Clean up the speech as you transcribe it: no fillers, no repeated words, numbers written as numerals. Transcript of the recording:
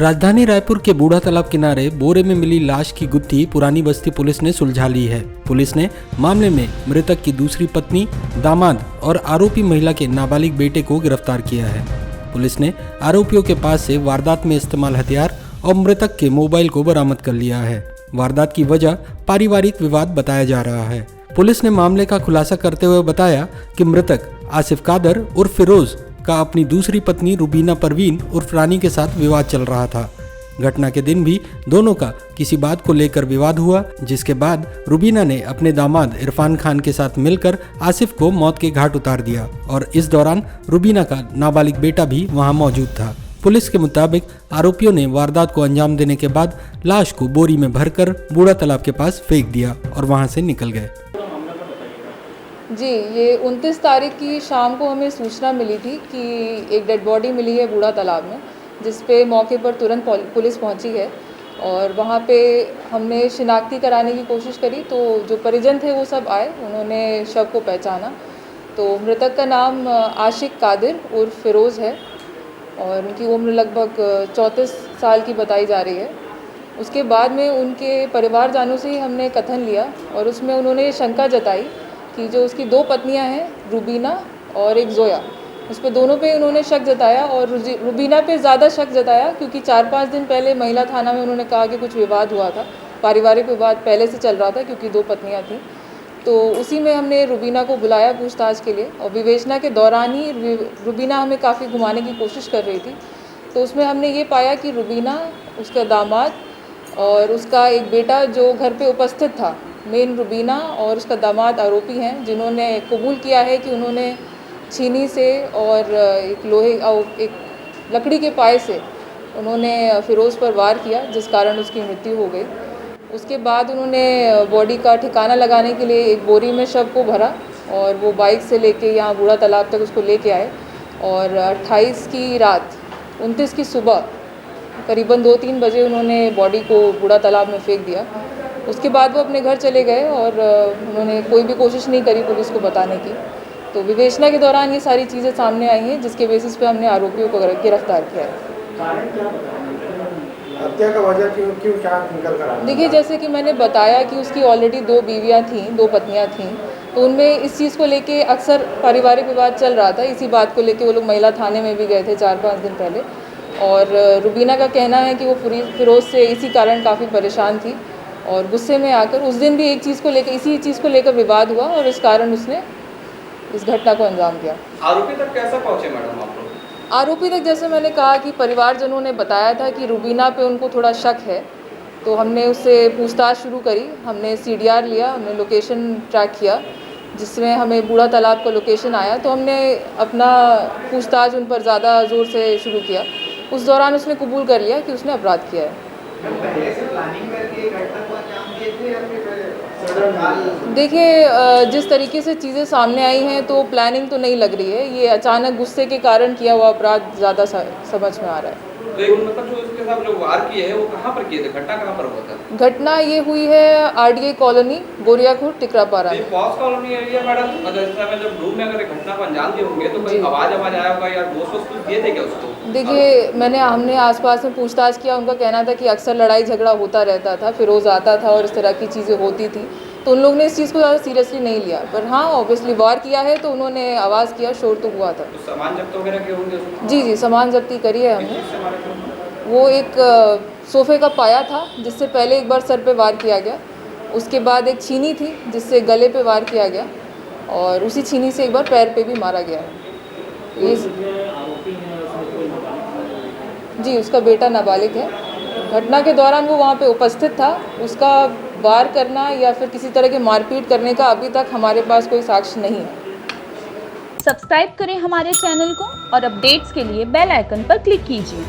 राजधानी रायपुर के बूढ़ा तालाब किनारे बोरे में मिली लाश की गुत्थी पुरानी बस्ती पुलिस ने सुलझा ली है। पुलिस ने मामले में मृतक की दूसरी पत्नी, दामाद और आरोपी महिला के नाबालिग बेटे को गिरफ्तार किया है। पुलिस ने आरोपियों के पास से वारदात में इस्तेमाल हथियार और मृतक के मोबाइल को बरामद कर लिया है। वारदात की वजह पारिवारिक विवाद बताया जा रहा है। पुलिस ने मामले का खुलासा करते हुए बताया कि मृतक आसिफ कादर उर्फ फिरोज का अपनी दूसरी पत्नी रुबीना परवीन उर्फ रानी के साथ विवाद चल रहा था। घटना के दिन भी दोनों का किसी बात को लेकर विवाद हुआ, जिसके बाद रुबीना ने अपने दामाद इरफान खान के साथ मिलकर आसिफ को मौत के घाट उतार दिया और इस दौरान रुबीना का नाबालिग बेटा भी वहां मौजूद था। पुलिस के मुताबिक आरोपियों ने वारदात को अंजाम देने के बाद लाश को बोरी में भरकर बूढ़ा तालाब के पास फेंक दिया और वहां से निकल गए। जी, ये 29 तारीख की शाम को हमें सूचना मिली थी कि एक डेड बॉडी मिली है बूढ़ा तालाब में, जिस पे मौके पर तुरंत पुलिस पहुंची है और वहां पे हमने शिनाख्ती कराने की कोशिश करी। तो जो परिजन थे वो सब आए, उन्होंने शव को पहचाना। तो मृतक का नाम आशिक कादिर उर्फ फिरोज़ है और उनकी उम्र लगभग 34 साल की बताई जा रही है। उसके बाद में उनके परिवारजनों से ही हमने कथन लिया और उसमें उन्होंने ये शंका जताई कि जो उसकी दो पत्नियां हैं, रुबीना और एक जोया, उस पर दोनों पे उन्होंने शक जताया और रुबीना पे ज़्यादा शक जताया क्योंकि 4-5 दिन पहले महिला थाना में उन्होंने कहा कि कुछ विवाद हुआ था, पारिवारिक विवाद पहले से चल रहा था क्योंकि दो पत्नियां थीं। तो उसी में हमने रुबीना को बुलाया पूछताछ के लिए और विवेचना के दौरान ही रुबीना हमें काफ़ी घुमाने की कोशिश कर रही थी। तो उसमें हमने ये पाया कि रुबीना, उसका दामाद और उसका एक बेटा जो घर पे उपस्थित था, मेन रुबीना और उसका दामाद आरोपी हैं, जिन्होंने कबूल किया है कि उन्होंने छीनी से और एक लकड़ी के पाए से उन्होंने फिरोज़ पर वार किया, जिस कारण उसकी मृत्यु हो गई। उसके बाद उन्होंने बॉडी का ठिकाना लगाने के लिए एक बोरी में शव को भरा और वो बाइक से लेके यहाँ बूढ़ा तालाब तक उसको लेके आए और 28 की रात 29 की सुबह करीबन 2-3 बजे उन्होंने बॉडी को बूढ़ा तालाब में फेंक दिया। उसके बाद वो अपने घर चले गए और उन्होंने कोई भी कोशिश नहीं करी पुलिस को बताने की। तो विवेचना के दौरान ये सारी चीज़ें सामने आई हैं, जिसके बेसिस पे हमने आरोपियों को गिरफ्तार किया है। हत्या का वजह क्यों क्या निकल कर आया? देखिए, जैसे कि मैंने बताया कि उसकी ऑलरेडी 2 बीवियाँ थीं, 2 पत्नियाँ थीं, तो उनमें इस चीज़ को लेके अक्सर पारिवारिक विवाद चल रहा था। इसी बात को लेके वो लोग महिला थाने में भी गए थे 4-5 दिन पहले और रुबीना का कहना है कि वो फिरोज़ से इसी कारण काफ़ी परेशान थी और गुस्से में आकर उस दिन भी एक चीज़ को लेकर, इसी चीज़ को लेकर विवाद हुआ और इस कारण उसने इस घटना को अंजाम दिया। आरोपी तक कैसे पहुंचे मैडम आप लोग? आरोपी तक जैसे मैंने कहा कि परिवारजनों ने बताया था कि रुबीना पे उनको थोड़ा शक है, तो हमने उससे पूछताछ शुरू करी। हमने CDR लिया, हमने लोकेशन ट्रैक किया, जिसमें हमें बूढ़ा तालाब का लोकेशन आया। तो हमने अपना पूछताछ उन पर ज़्यादा ज़ोर से शुरू किया। उस दौरान उसने कबूल कर लिया कि उसने अपराध किया है। देखिए, जिस तरीके से चीज़ें सामने आई हैं तो प्लानिंग तो नहीं लग रही है। ये अचानक गुस्से के कारण किया हुआ अपराध ज़्यादा समझ में आ रहा है। तो मतलब जो उसके साथ जो वार किए हैं वो कहाँ पर किए थे? घटना कहाँ पर हुआ था? घटना ये हुई है RDA कॉलोनी, बोरियाखुर्द, टिकरापारा में। पॉस कॉलोनी एरिया मैडम, इस समय जब ग्रुप में अगर घटना को अंजाम दिए होंगे तो कोई आवाज आया होगा या दोस्त कुछ दिए थे क्या उसको? देखिए, हमने आसपास में पूछताछ किया। उनका कहना था कि अक्सर लड़ाई झगड़ा होता रहता था, फिरोज़ आता था और इस तरह की चीज़ें होती थी, तो उन लोगों ने इस चीज़ को ज़्यादा सीरियसली नहीं लिया। पर हाँ, ऑब्वियसली वार किया है तो उन्होंने आवाज़ किया, शोर तो हुआ था। तो सामान जब्त वगैरह किए होंगे? जी, सामान जब्ती करी है हमने। वो एक सोफ़े का पाया था जिससे पहले एक बार सर पे वार किया गया, उसके बाद एक छीनी थी जिससे गले पे वार किया गया और उसी छीनी से एक बार पैर पे भी मारा गया है। जी, उसका बेटा नाबालिग है। घटना के दौरान वो वहाँ पे उपस्थित था। उसका वार करना या फिर किसी तरह के मारपीट करने का अभी तक हमारे पास कोई साक्ष्य नहीं है। सब्सक्राइब करें हमारे चैनल को और अपडेट्स के लिए बेल आइकन पर क्लिक कीजिए।